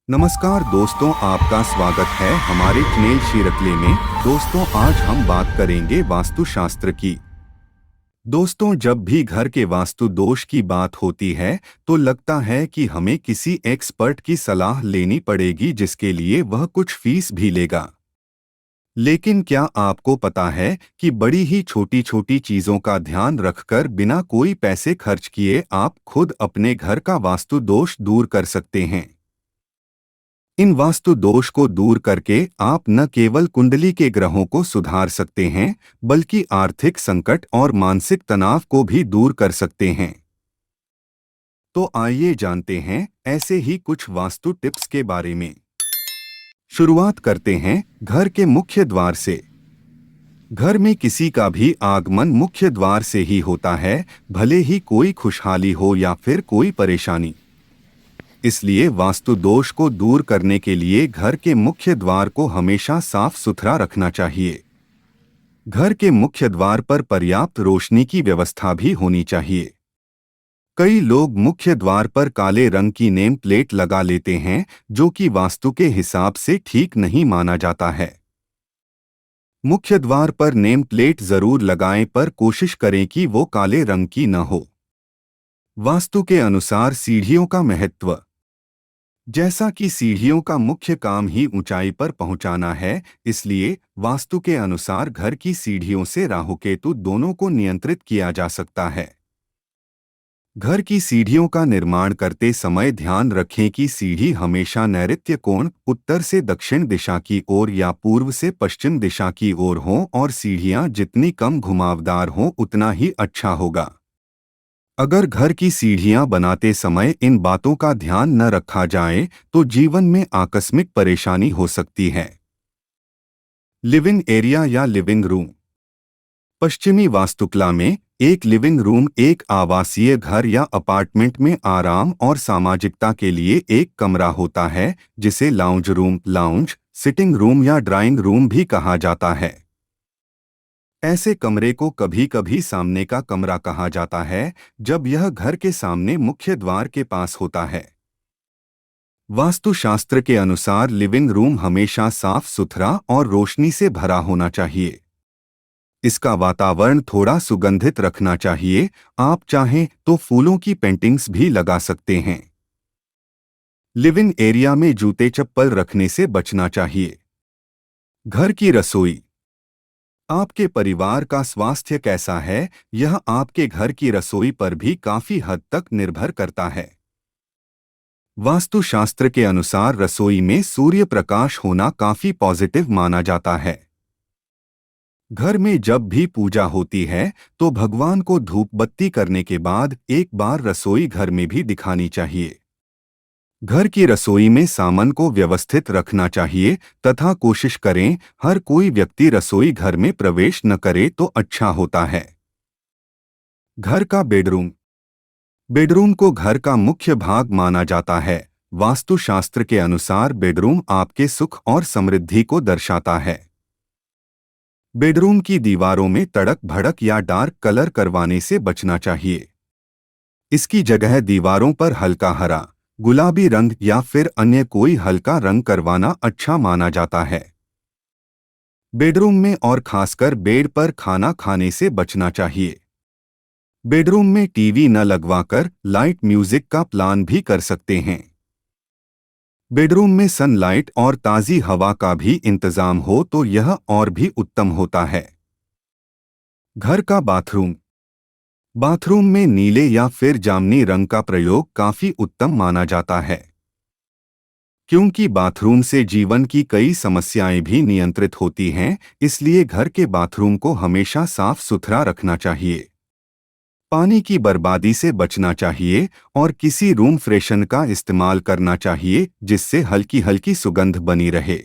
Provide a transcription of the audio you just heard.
नमस्कार दोस्तों, आपका स्वागत है हमारे चैनल शीरकले में। दोस्तों, आज हम बात करेंगे वास्तुशास्त्र की। दोस्तों, जब भी घर के वास्तु दोष की बात होती है तो लगता है कि हमें किसी एक्सपर्ट की सलाह लेनी पड़ेगी, जिसके लिए वह कुछ फीस भी लेगा। लेकिन क्या आपको पता है कि बड़ी ही छोटी छोटी चीजों का ध्यान रखकर बिना कोई पैसे खर्च किए आप खुद अपने घर का वास्तु दोष दूर कर सकते हैं। इन वास्तु दोष को दूर करके आप न केवल कुंडली के ग्रहों को सुधार सकते हैं, बल्कि आर्थिक संकट और मानसिक तनाव को भी दूर कर सकते हैं। तो आइए जानते हैं ऐसे ही कुछ वास्तु टिप्स के बारे में। शुरुआत करते हैं घर के मुख्य द्वार से। घर में किसी का भी आगमन मुख्य द्वार से ही होता है, भले ही कोई खुशहाली हो या फिर कोई परेशानी। इसलिए वास्तु दोष को दूर करने के लिए घर के मुख्य द्वार को हमेशा साफ सुथरा रखना चाहिए। घर के मुख्य द्वार पर पर्याप्त रोशनी की व्यवस्था भी होनी चाहिए। कई लोग मुख्य द्वार पर काले रंग की नेम प्लेट लगा लेते हैं, जो कि वास्तु के हिसाब से ठीक नहीं माना जाता है। मुख्य द्वार पर नेम प्लेट जरूर लगाएं, पर कोशिश करें कि वो काले रंग की न हो। वास्तु के अनुसार सीढ़ियों का महत्व। जैसा कि सीढ़ियों का मुख्य काम ही ऊंचाई पर पहुंचाना है, इसलिए वास्तु के अनुसार घर की सीढ़ियों से राहु केतु दोनों को नियंत्रित किया जा सकता है। घर की सीढ़ियों का निर्माण करते समय ध्यान रखें कि सीढ़ी हमेशा नैऋत्य कोण, उत्तर से दक्षिण दिशा की ओर या पूर्व से पश्चिम दिशा की ओर हों, और सीढ़ियां जितनी कम घुमावदार हों उतना ही अच्छा होगा। अगर घर की सीढ़ियां बनाते समय इन बातों का ध्यान न रखा जाए तो जीवन में आकस्मिक परेशानी हो सकती है। लिविंग एरिया या लिविंग रूम। पश्चिमी वास्तुकला में एक लिविंग रूम एक आवासीय घर या अपार्टमेंट में आराम और सामाजिकता के लिए एक कमरा होता है, जिसे lounge room, lounge, sitting room या ड्राइंग रूम भी कहा जाता है। ऐसे कमरे को कभी कभी सामने का कमरा कहा जाता है, जब यह घर के सामने मुख्य द्वार के पास होता है। वास्तुशास्त्र के अनुसार लिविंग रूम हमेशा साफ सुथरा और रोशनी से भरा होना चाहिए। इसका वातावरण थोड़ा सुगंधित रखना चाहिए। आप चाहें तो फूलों की पेंटिंग्स भी लगा सकते हैं। लिविंग एरिया में जूते चप्पल रखने से बचना चाहिए। घर की रसोई। आपके परिवार का स्वास्थ्य कैसा है, यह आपके घर की रसोई पर भी काफी हद तक निर्भर करता है। वास्तुशास्त्र के अनुसार रसोई में सूर्य प्रकाश होना काफी पॉजिटिव माना जाता है। घर में जब भी पूजा होती है तो भगवान को धूप बत्ती करने के बाद एक बार रसोई घर में भी दिखानी चाहिए। घर की रसोई में सामान को व्यवस्थित रखना चाहिए तथा कोशिश करें हर कोई व्यक्ति रसोई घर में प्रवेश न करे तो अच्छा होता है। घर का बेडरूम। बेडरूम को घर का मुख्य भाग माना जाता है। वास्तुशास्त्र के अनुसार बेडरूम आपके सुख और समृद्धि को दर्शाता है। बेडरूम की दीवारों में तड़क भड़क या डार्क कलर करवाने से बचना चाहिए। इसकी जगह दीवारों पर हल्का हरा, गुलाबी रंग या फिर अन्य कोई हल्का रंग करवाना अच्छा माना जाता है। बेडरूम में और खासकर बेड पर खाना खाने से बचना चाहिए। बेडरूम में टीवी न लगवाकर लाइट म्यूजिक का प्लान भी कर सकते हैं। बेडरूम में सनलाइट और ताज़ी हवा का भी इंतजाम हो तो यह और भी उत्तम होता है। घर का बाथरूम। बाथरूम में नीले या फिर जामुनी रंग का प्रयोग काफी उत्तम माना जाता है, क्योंकि बाथरूम से जीवन की कई समस्याएं भी नियंत्रित होती हैं। इसलिए घर के बाथरूम को हमेशा साफ सुथरा रखना चाहिए। पानी की बर्बादी से बचना चाहिए और किसी रूम फ्रेशन का इस्तेमाल करना चाहिए, जिससे हल्की हल्की सुगंध बनी रहे।